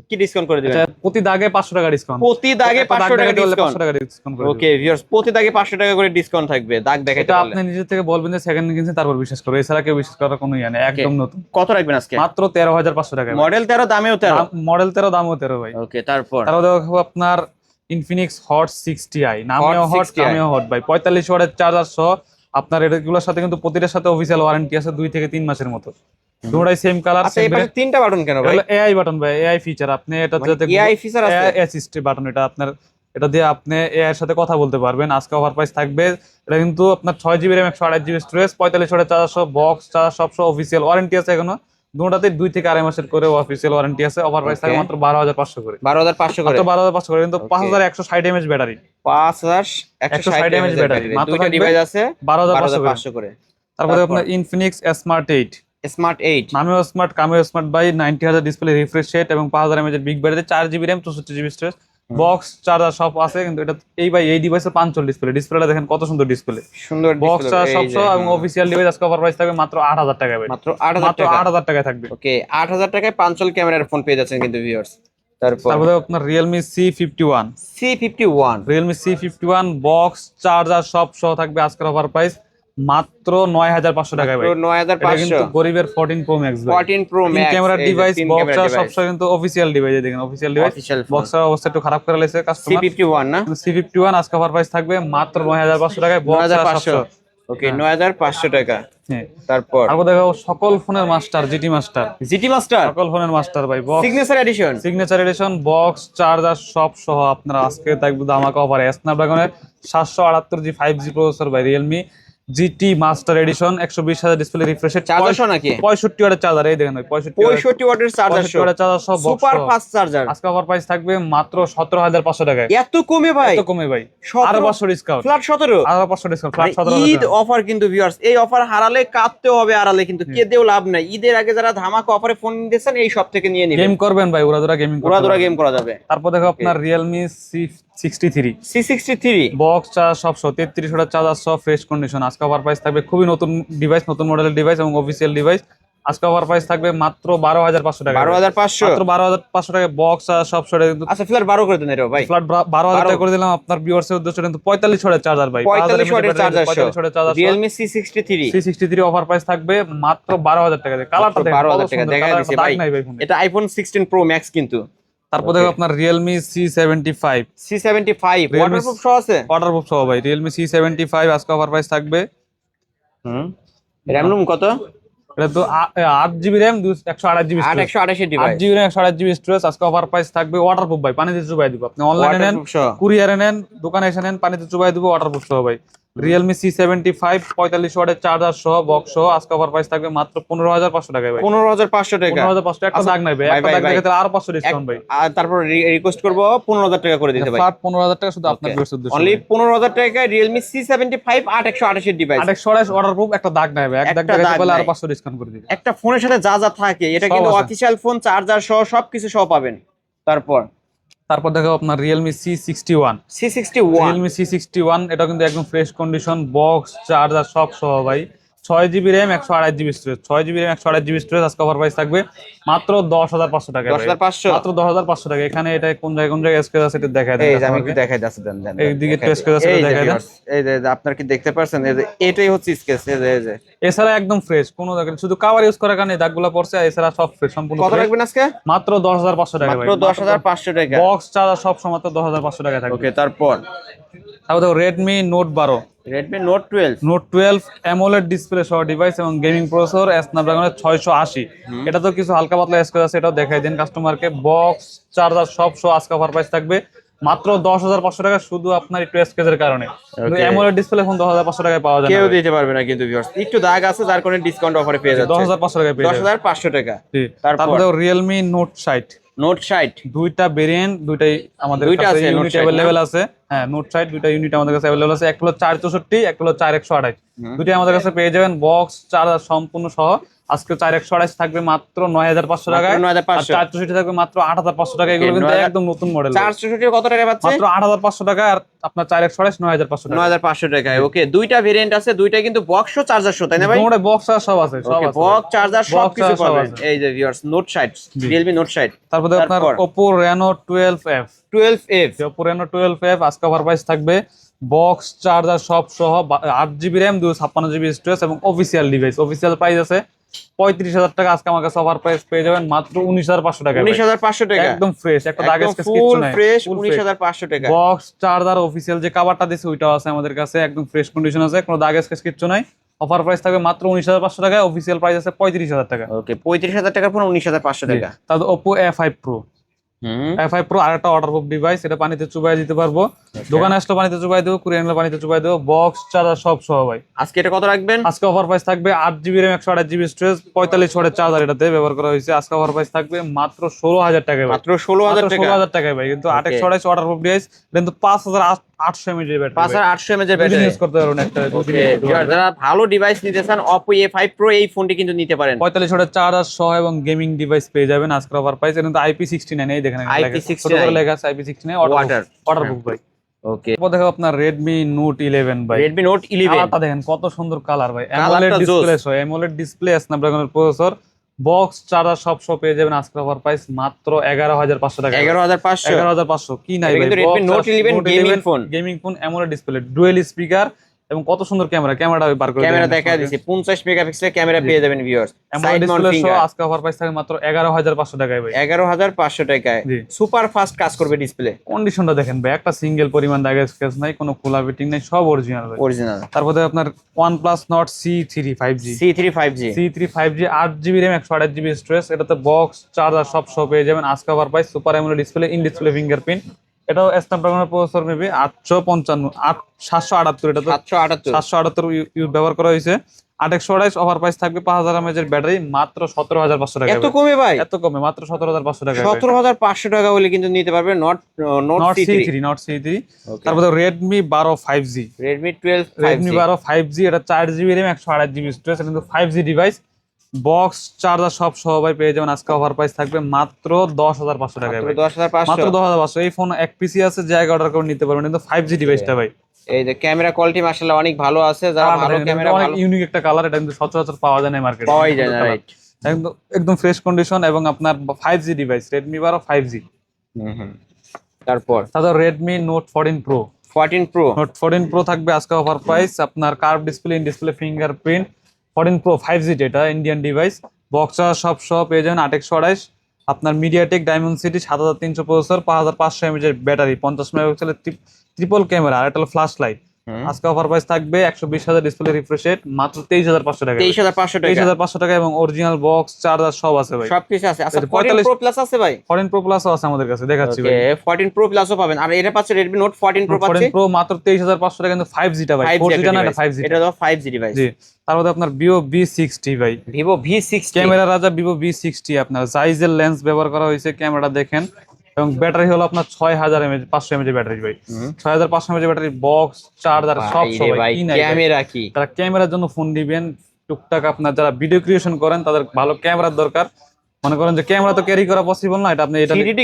কি ডিসকাউন্ট করে দিবেন? প্রতি দাগে 500 টাকা ডিসকাউন্ট। প্রতি দাগে 500 টাকা ডিসকাউন্ট। 500 টাকা ডিসকাউন্ট করে। ওকে ভিউয়ার্স, প্রতি দাগে 500 টাকা করে ডিসকাউন্ট থাকবে দাগ দেখাইতে এটা পারলে। আপনি নিজে থেকে বলবেন যে সেকেন্ড কিনছেন তারপর বিশ্বাস করো, এছাড়া কেউ বিশ্বাস করার কোনো ইয়া নেই, একদম নতুন। কত রাখবেন আজকে? মাত্র 13,500 টাকা। মডেল 13, দামেও 13। মডেল 13, দামও 13 ভাই। ওকে, তারপর দেখো আপনার Infinix Hot 60i, নামেও হট, কামেও হট ভাই। 45 ওয়াটের চার্জার সহ। আপনার এগুলোর সাথে কিন্তু প্রতিটার সাথে অফিসিয়াল ওয়ারেন্টি আছে 2 থেকে 3 মাসের মতো। দুটোই সেম কালার। আচ্ছা, এই পাশে তিনটা বাটন কেন ভাই? এআই বাটন ভাই, এআই ফিচার। আপনি এটা যাতে এআই ফিচার আছে, এআই অ্যাসিস্ট বাটন, এটা আপনার, এটা দিয়ে আপনি এআই এর সাথে কথা বলতে পারবেন। আজকে অফার প্রাইস থাকবে, এটা কিন্তু আপনার 6GB RAM 128GB স্টোরেজ, 45 ওয়াটের চার্জার সহ, বক্স চার্জার সব সহ, অফিসিয়াল ওয়ারেন্টি আছে এখনো। দুটোতে 2 থেকে আড়াই মাসের করে অফিসিয়াল ওয়ারেন্টি আছে। অফার প্রাইস থাকে মাত্র 12,500 করে। 12,500 করে, 12,500 করে, কিন্তু 5160 mAh ব্যাটারি, 5160 mAh ব্যাটারি। দুইটা ডিভাইস আছে, 12,500 করে। তারপরে আপনার Infinix Smart 8, স্মার্ট 8 নামেও স্মার্ট, কামেও স্মার্ট ভাই। 90,000 ডিসপ্লে রিফ্রেশ রেট এবং 5000 mAh এর big battery, 4GB RAM 64GB storage, box charger সব আছে। কিন্তু এটা এই ডিভাইসের 5 ডিসপ্লেটা দেখেন কত সুন্দর ডিসপ্লে, সুন্দর বক্স চার্জার সব সহ এবং অফিসিয়াল ডিভাইস। আজকে অফার প্রাইস থাকবে মাত্র 8,000 টাকায় ভাই, মাত্র 8,000 টাকায় থাকবে। ওকে, 8,000 টাকায় 5 ক্যামেরার ফোন পেয়ে যাচ্ছেন কিন্তু ভিউয়ার্স। তারপরে আপনার Realme C51, Realme C51 box charger সব সহ থাকবে। আজকের অফার প্রাইস মাত্র 9,500 টাকায় ভাই। 9,500 কিন্তু গরিবের 14 Pro Max ভাই। 14 Pro Max camera device, box charger সব সহ কিন্তু অফিসিয়াল ডিভাইস। দেখেন অফিসিয়াল ডিভাইস, বক্স চার্জার অবস্থা একটু খারাপ করে লাইছে কাস্টমার। C51 না, C51 আজকে অফার প্রাইস থাকবে মাত্র 9,500 টাকায়, বক্স চার্জার সব সহ। ওকে 9500 টাকা। হ্যাঁ তারপর তারপর দেখো সকল ফোনের master GT master, GT master সকল ফোনের মাস্টার ভাই box signature edition. Signature edition box charger সব সহ আপনারা আজকে থাকবে ধামাকা অফারে স্ন্যাপড্রাগনের 778 জি 5G প্রসেসর ভাই Realme GT master edition 120,000 display রিফ্রেশের চার্জার সহ নাকি? 65 ওয়াটের চার্জার এই দেখেন ভাই 65 ওয়াটের চার্জার সহ, ওয়াটের চার্জার সহ বক্স সুপার ফাস্ট চার্জার। আজকে অফার প্রাইস থাকবে মাত্র 17,500 টাকায়। এত কমে ভাই? এত কমে ভাই, 17 আরো 500 ডিসকাউন্ট, ফ্ল্যাট 17, আরো 500 ডিসকাউন্ট, ফ্ল্যাট 17 ঈদ অফার কিন্তু ভিউয়ার্স, এই অফার হারালে কাঁদতে হবে, আড়ালে কিন্তু কেঁদেও লাভ নাই। ঈদের আগে যারা ধামাকা অফারে ফোন নিতেছেন এই সব থেকে নিয়ে গেম নেবেন, করবেন ভাই, উড়াদুরা গেমিং উড়াদুরা গেম করা যাবে। তারপর দেখো আপনার Realme C63 C63 box charge সব সহ 33 ওয়াটের চার্জার সহ ফ্রেশ কন্ডিশন। আজকে অফার প্রাইস থাকবে খুবই নতুন ডিভাইস, নতুন মডেলের ডিভাইস এবং অফিসিয়াল ডিভাইস। আজকে অফার প্রাইস থাকবে মাত্র 12,500 টাকা। 12,500 মাত্র 12,500 টাকা বক্স চার্জ সব সহ কিন্তু আচ্ছা ফ্ল্যাট 12 করে দেন রে ভাই। ফ্ল্যাট 12,000 টাকা করে দিলাম আপনার ভিউয়ার্সের উদ্দেশ্যে, কিন্তু 45 ওয়াটের চার্জার ভাই, 45 ওয়াটের চার্জার 45 ওয়াটের charger Realme C63 C63 offer price থাকবে মাত্র 12,000 টাকা দিয়ে। কালারটা দেখেন 12,000 টাকা দেখাই দিছি ভাই, নাই ভাই ফোনে। এটা iPhone 16 Pro Max কিন্তু। তারপর দেখো আপনার Realme C75 C75 ওয়াটারপ্রুফ সহ আছে, ওয়াটারপ্রুফ সহ ভাই Realme C75 আজকে অফার প্রাইস থাকবে RAM রুম কত? এটা তো 8GB RAM 128GB 8128 device, 8GB RAM 128GB storage. আজকে অফার প্রাইস থাকবে ওয়াটারপ্রুফ ভাই, পানিতে চুবাই দিব। আপনি অনলাইনে নেন, কুরিয়ারে নেন, দোকানে এসে নেন, পানিতে চুবাই দিব, ওয়াটারপ্রুফ সহ ভাই। Realme C75 45 ওয়াটের চার্জার সহ বক্স সহ আজকে অফার প্রাইস থাকবে মাত্র 15,500 টাকায় ভাই। 15,500 টাকা। 15,500 একটা দাগ নাই ভাই, একটা দাগ দেখে তাহলে আরো 500 ডিসকাউন্ট ভাই। আর তারপর রিকোয়েস্ট করব 15,000 টাকা করে দিতে ভাই, ফ্ল্যাট 15,000 টাকা শুধু আপনার ভিউয়ার্স উদ্দেশ্যে। অনলি 15,000 টাকায় Realme C75 8128 ডিভাইস, 828 ওয়াটারপ্রুফ, একটা দাগ নাই ভাই, এক দাগ একটা দেখে দাগ পেলে আরো নাই। 500 ডিসকাউন্ট করে দিবে। একটা ফোনের সাথে যা যা থাকে এটা সব কিন্তু আছে। অফিশিয়াল ফোন, চার্জার সহ সবকিছু সহ পাবেন। তারপর দেখো আপনার Realme C61 Realme C61 এটা কিন্তু একদম ফ্রেশ কন্ডিশন, বক্স চার্জার সব সহ ভাই। 6GB RAM 128GB storage, 6GB RAM 128GB storage. আজকে অফার প্রাইস থাকবে মাত্র 10,500 টাকা। 10,500 মাত্র 10,500 টাকা। এখানে এটা কোন জায়গায় স্কেচ আছে এটা দেখায় দেন। এই যে আমি একটু দেখাই দাচ্ছি, দেন দেন এইদিকে একটু স্কেচ আছে এটা দেখায় দেন। এই যে আপনার কি দেখতে পাচ্ছেন, এই যে এটাই হচ্ছে স্কেচ, এই যে এছাড়া একদম ফ্রেশ, কোনো জায়গায় শুধু কভার ইউজ করার কারণে দাগগুলো পড়ছে, আর এছাড়া সব ফ্রেশ সম্পূর্ণ। কত রাখবেন আজকে? মাত্র 10,500 টাকা ভাই, মাত্র 10,500 টাকা। বক্স চার্জার সব সময় মাত্র 10,500 টাকা থাকবে। ওকে তারপর দেখো Redmi Note 12 Redmi Note 12 Note 12 AMOLED display সহ ডিভাইস এবং গেমিং প্রসেসর স্ন্যাপড্রাগনের 680। এটা তো কিছু হালকা পাতলা স্কেচ আছে, এটাও দেখাই দেন কাস্টমারকে। বক্স চার্জার সব সহ আজকে অফার প্রাইস থাকবে মাত্র 10,500 টাকা, শুধু আপনার একটু স্কেচের কারণে। AMOLED ডিসপ্লে এখন 10,500 টাকায় পাওয়া যায় না, কেউ দিতে পারবে না কিন্তু ভিউয়ার্স, একটু দাগ আছে যার কারণে ডিসকাউন্ট অফারে পেয়ে যাচ্ছে 10,500 টাকায় পেয়ে যাবেন। 10,500 টাকা। তারপর দেখো Realme Note 60 Note 60 দুইটা ভেরিয়েন্ট, দুইটাই আমাদের দুইটা কাছে আছে, Note ইউনিট 60 अवेलेबल আছে। হ্যাঁ Note 60 দুইটা ইউনিট আমাদের কাছে अवेलेबल আছে, একটা হলো 464, একটা হলো 4128। দুইটাই আমাদের কাছে পেয়ে যাবেন বক্স চার্জার সম্পূর্ণ সহ। আজকে 4128 থাকবে মাত্র 9,500 টাকায়, 9,500 আর 464 থাকবে মাত্র 8,500 টাকা। এগুলো কিন্তু একদম নতুন মডেল। 464 কত টাকা পাচ্ছে? মাত্র 8,500 টাকা, আর আপনার 4128 9,500 টাকা। 9,500 টাকায়। ওকে দুইটা ভেরিয়েন্ট আছে, দুইটা কিন্তু বক্স ও চার্জার সহ, তাই না ভাই? মোটামুটি বক্স আর সব আছে, সব আছে। বক্স চার্জার সব কিছু চার্জার সব পাবেন। আছে। এই যে ভিউয়ার্স Note 60 Realme Note 60। তারপর দেখো আপনার Oppo Reno 12F 12F Oppo Reno 12F আজকে অফার প্রাইস থাকবে বক্স চার্জার সব সহ 8GB RAM 256GB স্টোরেজ এবং অফিসিয়াল ডিভাইস। অফিসিয়াল প্রাইস আছে 35,000 টাকা। আজকে আমার কাছে অফার প্রাইস পেয়ে যাবেন মাত্র 19,500 টাকা। 19,500 টাকা একদম ফ্রেশ, একটা দাগ স্কেচ কিছু ফুল নাই, ফ্রেশ 19,500 টাকা। বক্স চার্জার অফিসিয়াল যে কভারটা দিছে ওইটাও আছে আমাদের কাছে, একদম ফ্রেশ কন্ডিশন আছে, কোনো দাগ স্কেচ কিছু নাই। অফার প্রাইস থাকবে মাত্র 19,500 টাকা, অফিসিয়াল প্রাইস আছে 35,000 টাকা। ওকে 35,000 টাকার ফোন 19,500 টাকা। তারপর Oppo A5 Pro A5 Pro আরেকটা ওয়াটারপ্রুফ ডিভাইস, এটা পানিতে চুবাই দিতে পারবো, দোকানে আসলে পানিতে চুবাই দেবো, কুরিয়ার আনলে পানিতে চুবাই দেবো, বক্স চার্জার সব সহ ভাই। আজকে এটা কত রাখবেন? আজকে অফার প্রাইস থাকবে 8GB RAM 128GB স্টোরেজ 45 ওয়াটের চার্জার এটাতে ব্যবহার করা হয়েছে। আজকে অফার প্রাইস থাকবে মাত্র 16,000 টাকায় ভাই, মাত্র 16,000 টাকা। 16,000 টাকায় ভাই, কিন্তু 828 ওয়াটারপ্রুফ ডিভাইস, কিন্তু 5,800 mAh এর ব্যাটারি, 5,800 mAh এর ব্যাটারি ইউজ করতে পারবেন একটা। ওকে যারা ভালো ডিভাইস নিতে চান Oppo A5 Pro এই ফোনটি কিন্তু নিতে পারেন। 45 ওয়াটের চার্জার সহ এবং গেমিং ডিভাইস পেয়ে যাবেন আজকে অফার প্রাইস। কিন্তু IP69 এই দেখেন IP69 লেখা আছে, IP69 ওয়াটারপ্রুফ ভাই। ওকে তারপর দেখো আপনার Redmi Note 11 ভাই, Redmi Note 11 কালারটা দেখেন কত সুন্দর কালার ভাই। কালারটা AMOLED জোস। ডিসপ্লে সহ, AMOLED ডিসপ্লে স্ন্যাপড্রাগনের প্রসেসর, বক্স চার্জার সব সহ পেয়ে যাবেন আজকে অফার প্রাইস মাত্র 11,500 টাকা। 11,500 11,500 কি নাই এটা ভাই, কিন্তু Redmi Note 11 gaming phone, gaming phone, AMOLED display, dual speaker এবং কত সুন্দর ক্যামেরাটা বার করে ক্যামেরা দেখা দিছি 50 মেগাপিক্সেলের ক্যামেরা পেয়ে যাবেন ভিউয়ার্স। সাইড মাউন্ট ডিসপ্লে সহ ফিঙ্গার আজকে অফার প্রাইস থাকে মাত্র 11500 টাকায় ভাই। 11500 টাকায় জি। সুপার ফাস্ট কাজ করবে ডিসপ্লে, কন্ডিশনটা দেখেন ভাই, একটা সিঙ্গেল পরিমাণ দাগ স্ক্র্যাচ নাই, কোনো খোলা ফিটিং নাই, সব অরিজিনাল ভাই। অরিজিনাল। তারপরে আপনার OnePlus Nord C3 5G C3 5G 8GB RAM 128GB storage, এটাতে বক্স চার্জার সব পেয়ে যাবেন আজকে offer price. Super AMOLED display, in display fingerprint, এটাও স্ন্যাপড্রাগনের প্রসেসর মেবি 778, এটা তো 778 ইউজ ব্যবহার করা হয়েছে। 828 অফার প্রাইস থাকবে, 5000 mAh ব্যাটারি, মাত্র 17500 টাকা। এত কমে ভাই? এত কমে, মাত্র 17500 টাকা। 17500 টাকা হলে কিন্তু নিতে পারবে নোট C3। তারপরে Redmi 12 5G, Redmi 12 Redmi 12 5G, এটা 4GB RAM 128GB স্টোরেজ, এটা কিন্তু 5G ডিভাইস, বক্স চার্জার সব সহ ভাই পেয়ে যাবেন আজকে অফার প্রাইস থাকবে মাত্র 10500 টাকা ভাই। 10500 মাত্র 10500। এই ফোন এক পিসি আছে, জায়গা অর্ডার করে নিতে পারবেন, কিন্তু 5G ডিভাইসটা ভাই। এই যে ক্যামেরা কোয়ালিটি মাশাআল্লাহ অনেক ভালো আছে, যারা ভালো ক্যামেরা অনেক ভালো ইউনিক একটা কালার, এটা কিন্তু সচরাচর পাওয়া যায় না মার্কেটে, পাওয়াই যায় না, রাইট। একদম ফ্রেশ কন্ডিশন এবং আপনার 5G ডিভাইস, Redmi 12 5G। তারপর Redmi Note 14 Pro, 14 Pro থাকবে আজকে অফার প্রাইস আপনার curve display, in display fingerprint, 14 Pro 5G, এটা ইন্ডিয়ান ডিভাইস, বক্স সব পেয়ে যাবেন 828, আপনার মিডিয়াটেক ডায়মন্ডসিটি 7300 প্রসেসর, 5500 mAh ব্যাটারি, 50 মেগাপিক্সেলের ট্রিপল ক্যামেরা, আর একটা হলো ফ্ল্যাশ লাইট। আজকে অফার প্রাইস থাকবে 120,000 ডিসপ্লে রিফ্রেশ রেট, মাত্র 23500 টাকা। 23500 টাকা এবং অরিজিনাল বক্স চার্জার সব আছে ভাই, সবকিছু আছে। আচ্ছা 14 Pro Plus আছে ভাই? 14 Pro Plus আছে আমাদের কাছে, দেখাচ্ছি ভাই। 14 Pro Plus ও পাবেন। আর এটা পাচ্ছে Redmi Note 14 Pro পাচ্ছে 14 Pro মাত্র 23500 টাকা, কিন্তু 5G টা ভাই, 4G টা না, এটা 5G, এটা তো 5G ডিভাইস। জি। তারপরে আপনার Vivo V60 ভাই, Vivo V60 ক্যামেরা রাজা Vivo V60, আপনার জাইজের লেন্স ব্যবহার করা হয়েছে, ক্যামেরাটা দেখেন, এবং ব্যাটারি হলো আপনার 6500 mAh ব্যাটারি ভাই, 6500 mAh ব্যাটারি, বক্স চার্জার সব ভাই। কি নাই ক্যামেরা কি, তারা ক্যামেরার জন্য ফোন দিবেন টুকটাক, আপনার যারা ভিডিও ক্রিয়েশন করেন তাদের ভালো ক্যামেরার দরকার, মনে করেন যে ক্যামেরা তো ক্যারি করা পসিবল না, এটা আপনি এটা 3D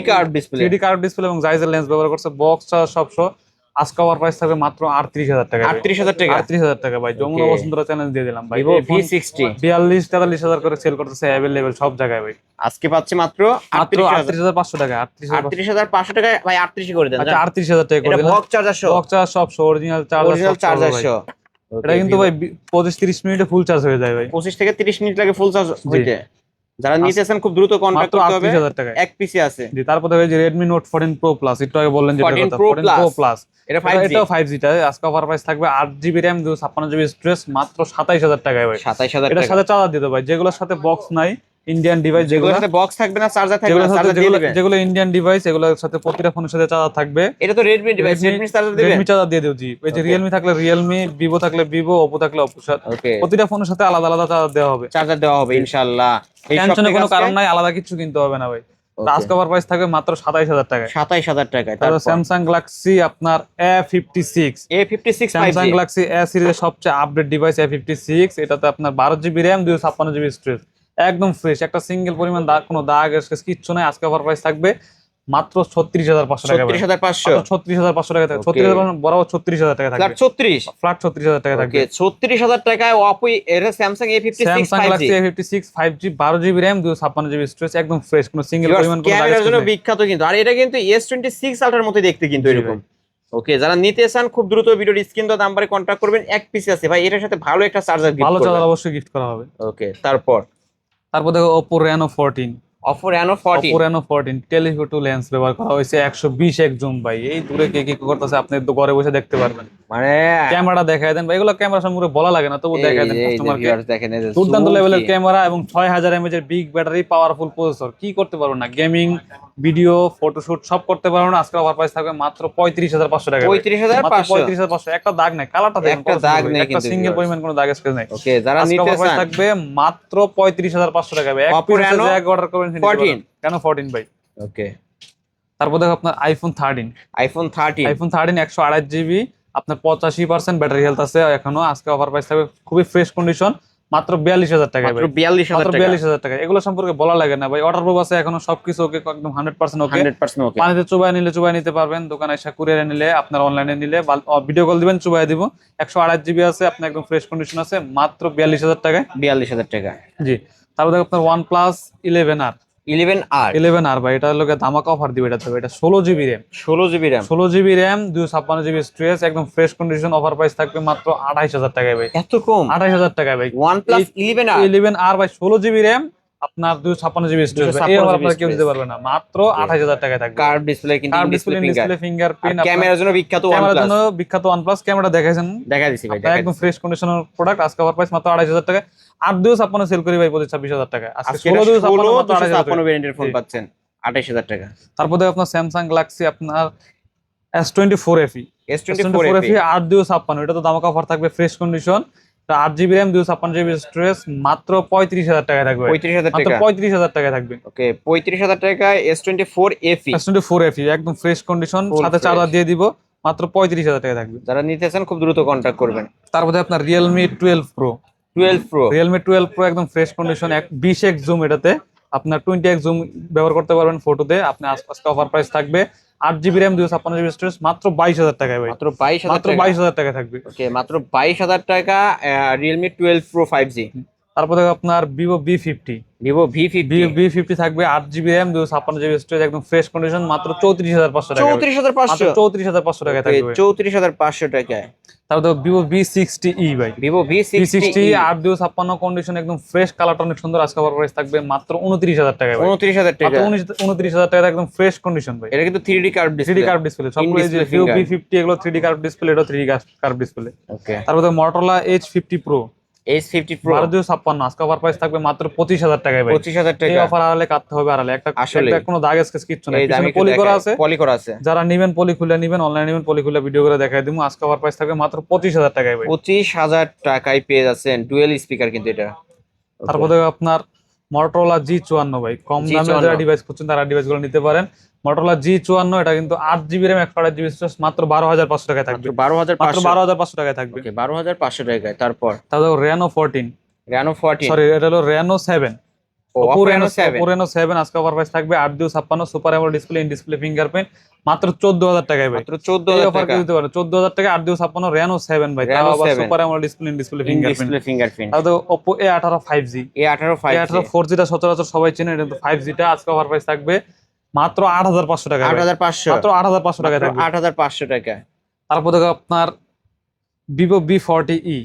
কার্ভ ডিসপ্লে এবং জাইজের লেন্স ব্যবহার করছে, বক্স সব আজকে অফার প্রাইস থাকবে মাত্র 38000 টাকা। 38000 টাকা ভাই, যমুনা বসুন্ধরা চ্যালেঞ্জ দিয়ে দিলাম ভাই। Vivo V60 42-43 করে সেল করতেছে অ্যাভেলেবল সব জায়গায় ভাই। আজকে পাচ্ছি মাত্র 38500 টাকা। 38500 টাকা ভাই, 38 করে দেন। আচ্ছা 38000 টাকা করে এটা দিলাম, বক্স চার্জার সহ, বক্স চার্জার সব অরিজিনাল চার্জার সহ। এটা কিন্তু ভাই 25-30 মিনিটে ফুল চার্জ হয়ে যায় ভাই, 25 থেকে 30 মিনিট লাগে ফুল চার্জ হইতে। যারা নিতেছেন খুব দ্রুত কন্টাক্ট করতে হবে, 38000 টাকা এক পিসি আছে। জি। তারপরে ওই যে Redmi Note 14 Pro Plus, একটু আগে বললেন যে 14 Pro Plus, এটা 5G, এটাও 5G টা, আজকে অফার প্রাইস থাকবে 8GB RAM 256GB স্টোরেজ, মাত্র 27000 টাকায় ভাই। 27000 এটার টাকা। সাথে চার্জার দিতে ভাই, যেগুলোর সাথে বক্স নাই, ইন্ডিয়ান ডিভাইস যেগুলোর সাথে বক্স থাকবে না, চার্জার থাকবে না, চার্জার দিয়ে দিবেন। যেগুলো ইন্ডিয়ান ডিভাইস, এগুলোর সাথে প্রতিটা ফোনের সাথে চার্জার থাকবে। এটা তো Redmi ডিভাইস, Redmi চার্জার দিবেন, Redmi চার্জার দিয়ে দিও জি। ওই যে Realme থাকলে Realme, Vivo থাকলে Vivo, Oppo থাকলে Oppo, প্রতিটা ফোনের সাথে আলাদা আলাদা চার্জার দেওয়া হবে, ইনশাআল্লাহ। এই টেনশনের কোনো কারণ নাই, আলাদা কিছু কিনতে হবে না ভাই। আজকে অফার প্রাইস থাকবে মাত্র 27000 টাকায়। 27000 টাকায়। তারপর Samsung Galaxy আপনার A56, Samsung Galaxy A সিরিজের সবচেয়ে আপডেট ডিভাইস A56, এটাতে আপনার 12GB RAM 256GB স্টোরেজ, একদম ফ্রেশ, একটা সিঙ্গেল পরিমাণ দাগ, কোনো দাগ স্ক্র্যাচ কিচ্ছু নাই। আজকে অফার প্রাইস থাকবে মাত্র 36500 টাকা। 36500 টাকা থাকবে, 36000 বরাবর 36000 টাকা থাকবে, ফ্ল্যাট 36000 টাকা থাকবে। 36000 টাকায় Oppo এর Samsung A56 Samsung Galaxy A56 5G 12GB RAM 256GB storage, একদম ফ্রেশ, কোনো সিঙ্গেল পরিমাণ কোনো দাগ ক্যামেরার জন্য স্ক্র্যাচ নেই। বিখ্যাত কিন্তু। আর এটা কিন্তু S26 Ultra মতো দেখতে কিন্তু এরকম। ওকে, যারা নিতে চান খুব দ্রুত ভিডিওর স্ক্রিন তো নাম্বারে কন্টাক্ট করবেন, এক পিস আছে ভাই, এটার সাথে ভালো একটা চার্জার গিফট ভালো করবেন। চার্জার অবশ্যই গিফট করা হবে। ওকে, তারপর দেখো Oppo Reno 14, Oppo Reno 14 telephoto lens ব্যবহার করা হয়েছে, 120x জুম ভাই, এই দূরে কে কি করতেছে আপনি তো ঘরে বসে দেখতে পারবেন, মানে ক্যামেরা দেখায় দেন ভাই, এগুলো ক্যামেরা সম্পর্কে বলা লাগে না, তবু দেখায় দেন কাস্টমারকে। দেখেন এই যে দুর্দান্ত লেভেলের ক্যামেরা এবং 6000 mAh এর বিগ ব্যাটারি, পাওয়ারফুল প্রসেসর, কি করতে পারবো না, গেমিং, ভিডিও, ফটোশুট সব করতে পারবো না। আজকে অফার প্রাইস থাকবে মাত্র 35500 টাকা। 35500, একটা দাগ নাই, কালারটা দেখেন, একটা দাগ নেই, একটা সিঙ্গেল পরিমাণ কোনো দাগ স্ক্র্যাচ নাই। ওকে, যারা আজকে নিতে অফার প্রাইস চান থাকবে মাত্র 35500 টাকা ভাই। Oppo Reno অর্ডার করবেন 14 ভাই। ওকে, তারপর দেখো আপনার iPhone 13, iPhone 13 128GB, আপনার 85% ব্যাটারি হেলথ আছে এখনো। আজকে অফার প্রাইস থাকবে খুবই ফ্রেশ কন্ডিশন, মাত্র 42000 টাকা ভাই। 42000 টাকা, এগুলো সম্পর্কে বলা লাগে না ভাই, অর্ডার প্রুফ আছে এখনো, সবকিছু ওকে, একদম 100% ওকে। 100% ওকে। পানিতে চুবাই নিলে চুবাই নিতে পারবেন, দোকানে এসে কুরিয়ারে নিলে, আপনার অনলাইনে নিলে ভিডিও কল দিবেন, চুবাই দিব। 128GB আছে, আপনার একদম ফ্রেশ কন্ডিশন আছে, মাত্র 42000 টাকায়। 42000 টাকা। জি। তারপর দেখো আপনার OnePlus 11R, 11R 11R ভাই, এটা লোকে ধামাকা অফার দিবে, এটা দেবে, এটা 16 GB RAM, 16 GB RAM. 16 GB RAM 256 GB storage, একদম ফ্রেশ কন্ডিশন, অফার প্রাইস থাকবে মাত্র 28,000 টাকায় ভাই। এত কম? 28,000 টাকায় ভাই। OnePlus 11R 11R ভাই, 16 জিবি র্যাম, আপনার 256 জিবি স্টোরেজ, এই 256 অফার জিবি আপনার কেউ দিতে storage। পারবে না, মাত্র 28,000 টাকায় থাকবে। কার্ভ ডিসপ্লে, কিন্তু কার্ভ ডিসপ্লে ডিসপ্লে, ফিঙ্গারপ্রিন্ট, ক্যামেরার জন্য বিখ্যাত ক্যামেরার OnePlus। জন্য বিখ্যাত OnePlus, ক্যামেরা দেখাইছেন, দেখা দিছি ভাই, আপনার একদম ফ্রেশ কন্ডিশনের প্রোডাক্ট। আজকে অফার প্রাইস মাত্র 28,000 টাকা। 8-256 সেল করি ভাই 26,000 টাকা, আজকে 16-256 মাত্র 28,000 টাকা ভেরিয়েন্টের ফোন পাচ্ছেন 28,000 টাকা। তারপরে আপনার স্যামসাং গ্যালাক্সি আপনার S24 FE, S24 FE 8-256, এটা তো ধামাকা অফার থাকবে, fresh condition, 8 GB RAM 256 GB storage, মাত্র 35,000 টাকায় থাকবে। 35,000 মাত্র টাকা। 35,000 টাকায় থাকবে। ওকে, 35,000 টাকা S24 FE। S24 FE একদম ফ্রেশ কন্ডিশন, Full সাথে fresh। চার্জার দিয়ে দিব, মাত্র 35,000 টাকায় থাকবে। যারা নিতে চান খুব দ্রুত কন্টাক্ট করবেন। তারপরে আপনার Realme 12 Pro, 12 Pro Realme 12 Pro একদম ফ্রেশ কন্ডিশন, 20x জুম, এটাতে আপনার 20x জুম ব্যবহার করতে পারবেন ফটোতে। আপনি আজকে অফার প্রাইস থাকবে 8 জিবি র্যাম 256 জিবি স্টোরেজ, মাত্র 22,000 টাকায় ভাই। মাত্র 22,000 মাত্র টাকা। 22,000 টাকায় থাকবে। ওকে, মাত্র 22,000 টাকা Realme 12 Pro 5G। তারপরে আপনার Vivo V50, Vivo V50 V50 থাকবে 8 জিবি র্যাম 256 জিবি স্টোরেজ, একদম ফ্রেশ কন্ডিশন, মাত্র 34,500 টাকা। 34,500। 34,500 টাকায় থাকবে। 34,500 টাকায়। তারপরে Vivo V60e ভাই, Vivo V60 V60 8 256 কন্ডিশন, একদম ফ্রেশ, কালারটা অনেক সুন্দর। আজকে অফার প্রাইস থাকবে মাত্র 29,000 টাকায় ভাই। 29,000 টাকা। মাত্র 29,000 টাকা, একদম ফ্রেশ কন্ডিশন ভাই। এটা কিন্তু 3D curve 3D display. Curve display, সবগুলো এই যে In-display Vivo finger। V50 এগুলো 3D কার্ভ ডিসপ্লে, এটা 3D কার্ভ ডিসপ্লে। ওকে, তারপরে Motorola H50 Pro H50 Pro 1256, আজকে অফার প্রাইস থাকবে মাত্র 25,000 টাকায় ভাই। 25,000 এই টাকা। অফার আড়ালে কাটতে হবে, আড়ালে একটা আসলে। কোনো দাগ স্কেচ কিচ্ছু নাই, এই দামি পিছনে পলি করা আছে। পলি করা আছে। যারা নিবেন পলি খুলে নিবেন, অনলাইনে নিবেন পলি খুলে ভিডিও করে দেখাই দিমু। আজকে অফার প্রাইস থাকবে মাত্র 25,000 টাকায় ভাই। 25,000 টাকায় পেয়ে যাচ্ছেন ডুয়েল স্পিকার কিন্তু এটা। তারপরে আপনার Motorola G54 ভাই, কম দামে G54 যারা ডিভাইস খুঁজছেন তারা ডিভাইস গুলো নিতে পারেন। Motorola G54, এটা কিন্তু 8 জিবি র্যাম 128 জিবি স্টোরেজ, মাত্র 12,500 টাকায় থাকবে। মাত্র 12,500। মাত্র 12,500 টাকায় থাকবে। ওকে, 12,500 টাকায়। তারপর তারপর Reno 14, Reno 14। সরি এটা হলো Reno 7, Oppo Reno 7। Oppo Reno 7 আজকে অফার প্রাইস থাকবে 8-256, super AMOLED display, in display fingerprint, মাত্র 14,000 টাকায় ভাই। মাত্র এই 14,000 অফার টাকা। কেউ দিতে পারে 14,000 টাকা, 8-256 Reno 7 ভাই, তাও Reno আবার 7 super AMOLED display, in display in fingerprint. Display fingerprint. তারপর Oppo A18 5G, A18 5G। 4G টা সচরাচর সবাই চেনে, এটা কিন্তু 5G টা। আজকে অফার প্রাইস থাকবে মাত্র 8,500 টাকা, 8,500। মাত্র 8,500 টাকায় থাকবে। 8,500 টাকা। তারপর দেখো আপনার Vivo V40e,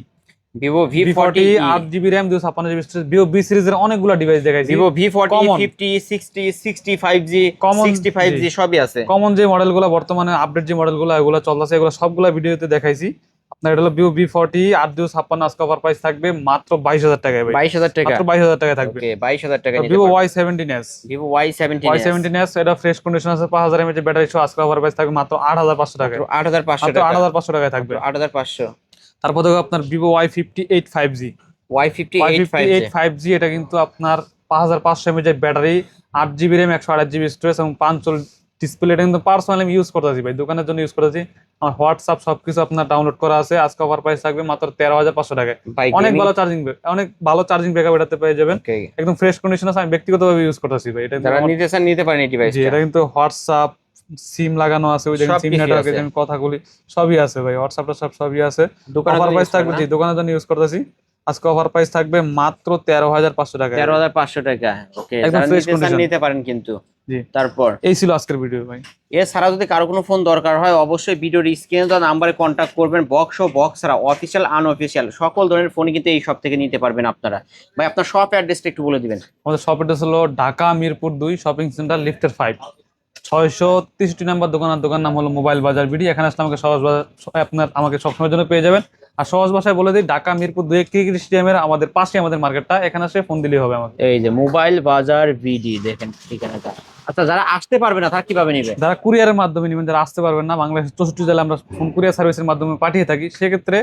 Vivo V40 V40 8 GB RAM 256 GB storage, Vivo V সিরিজের অনেকগুলো ডিভাইস দেখাইছি। Vivo V40 Common। 50 60 65G Common, 65G জি। সবই আছে। কমন যে মডেলগুলো বর্তমানে আপডেট যে মডেলগুলো এগুলো চলতেছে, এগুলো সবগুলো ভিডিওতে দেখাইছি। আপনার এটা হলো Vivo V40 8-256, আজকে অফার প্রাইস থাকবে মাত্র 22,000 টাকায় ভাই। 22,000 টাকা। মাত্র 22,000 টাকায় থাকবে। ওকে, 22,000 টাকা নিতে Vivo পারবেন। Y17s, Vivo Y17 Y17s এটা ফ্রেশ কন্ডিশন আছে, 5000 mAh ব্যাটারি সহ, আজকে অফার প্রাইস থাকবে মাত্র 8,500 টাকায়। 8,500 মাত্র টাকা। 8,500 টাকায় থাকবে। 8,500। তারপর দেখো আপনার Vivo Y58 5G, Y58 5G। Y58 5G এটা কিন্তু আপনার 5500 mAh battery, 8 GB RAM 128 GB storage এবং 5 ডিসপ্লে। এটা কিন্তু পার্সোনালি আমি ইউজ করতেছি ভাই, দোকানের জন্য ইউজ করতেছি। আমার হোয়াটসঅ্যাপ সবকিছু আপনার ডাউনলোড করা আছে। আজকে অফার প্রাইস থাকবে মাত্র 13,500 টাকায়। ভাই অনেক gaming- ভালো চার্জিং ব্যাকআপ এটাতে পেয়ে যাবেন, ওকে, একদম ফ্রেশ কন্ডিশন আছে। আমি ব্যক্তিগতভাবে ইউজ করতেছি ভাই, এটা যারা নিতে চান নিতে পারেন এই জি, ডিভাইসটা। এটা কিন্তু হোয়াটসঅ্যাপ সিম লাগানো আছে, ওই দেখেন সিম সবকিছুই নেটওয়ার্কে আছে। যে আমি কথা বলি সবই আছে ভাই, হোয়াটসঅ্যাপটা সবই আছে। দোকানের অফার জন্য প্রাইস use থাকবে, করেন জি না? দোকানের জন্য ইউজ করতেছি। আজকে অফার প্রাইস থাকবে মাত্র 13,500 টাকা। 13,500 টাকা। ওকে, একদম যারা fresh নিতে চান condition। নিতে পারেন কিন্তু। জি, তারপর এই ছিল আজকের ভিডিও ভাই। এছাড়া যদি কারো কোনো ফোন দরকার হয় অবশ্যই ভিডিওর স্ক্রিনে দেওয়া নাম্বারে কন্ট্যাক্ট করবেন। বক্স ও বক্স ছাড়া অফিসিয়াল আনঅফিসিয়াল সকল ধরনের ফোনই কিন্তু এই শপ থেকে নিতে পারবেন আপনারা। ভাই আপনার শপ অ্যাড্রেসটা একটু বলে দিবেন। আমাদের শপ অ্যাড্রেস হলো ঢাকা মিরপুর 2 শপিং সেন্টার লিফটের 5, 663 নাম্বার দোকান নাম হলো মোবাইল বাজার বিডি। এখানে আসলে আমাকে সহজ আমাকে সবসময়ের জন্য পেয়ে যাবেন। আর সহজ ভাষায় বলে দিই, ঢাকা মিরপুর 2 ক্রিকেট স্টেডিয়ামের আমাদের পাশে আমাদের মার্কেটটা, এখানে এসে ফোন দিলেই হবে আমাকে। এই যে মোবাইল বাজার বিডি দেখেন ঠিকানাটা। আচ্ছা, যারা আসতে পারবে না তারা কিভাবে নেবে? যারা কুরিয়ারের মাধ্যমে নেবেন, যারা আসতে পারবেন না, বাংলাদেশের 64 জেলায় আমরা ফোন কুরিয়ার সার্ভিসের মাধ্যমে পাঠিয়ে থাকি। সেক্ষেত্রে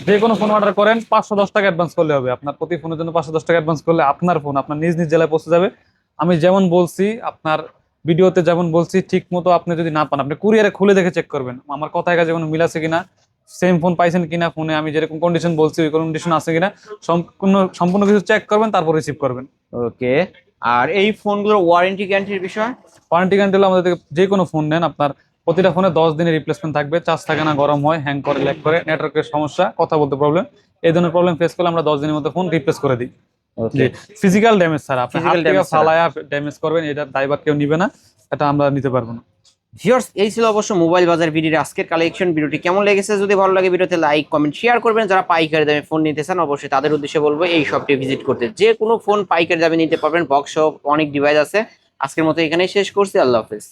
যে কোনো ফোন অর্ডার করেন 510 টাকা অ্যাডভান্স করলে হবে। আপনার প্রতি ফোনের জন্য 510 টাকা অ্যাডভান্স করলে আপনার ফোন আপনার নিজ জেলায় পৌঁছে যাবে। আমি যেমন বলছি, আপনার ভিডিওতে যেমন বলছি, ঠিক মতো আপনি যদি না পান, আপনি কুরিয়ারে খুলে দেখে চেক করবেন আমার কথায় কাজে কোনো মিল আছে কিনা, সেম ফোন পাইছেন কিনা, ফোনে আমি যেরকম কন্ডিশন বলছি ওই কন্ডিশন আছে কিনা, সম্পূর্ণ কিছু চেক করবেন, তারপর রিসিভ করবেন। ওকে, আর এই ফোনগুলোর ওয়ারেন্টি গ্যারান্টির বিষয়? ওয়ারেন্টি গ্যারান্টি হলো আমাদের থেকে যে কোনো ফোন নেন, আপনার প্রতিটা ফোনে 10 দিনের রিপ্লেসমেন্ট থাকবে। চার্জ থাকে না, গরম হয়, হ্যাং করে, ল্যাগ করে, নেটওয়ার্কের সমস্যা, কথা বলতে প্রবলেম, এই ধরনের প্রবলেম ফেস করলে আমরা 10 দিনের মধ্যে ফোন রিপ্লেস করে দিই। ওকে ফিজিক্যাল ড্যামেজ স্যার, আপনি হাত Physical থেকে damage ছাড়া। ফালায়া ড্যামেজ করবেন, এটা দায়ভার কেউ নিবে না, এটা আমরা নিতে পারবো না। ভিউয়ার্স, এই ছিল অবশ্য মোবাইল বাজার ভিডিওর আজকের কালেকশন। ভিডিওটি কেমন লেগেছে যদি ভালো লাগে ভিডিওতে লাইক কমেন্ট শেয়ার করবেন। যারা পাইকারি দামে ফোন নিতে চান অবশ্যই তাদের উদ্দেশ্যে বলবো এই শপটি ভিজিট করতে, যে কোনো ফোন পাইকারি দামে নিতে পারবেন, বক্স সহ অনেক ডিভাইস আছে। আজকের মতো এখানেই শেষ করছি, আল্লাহ হাফেজ।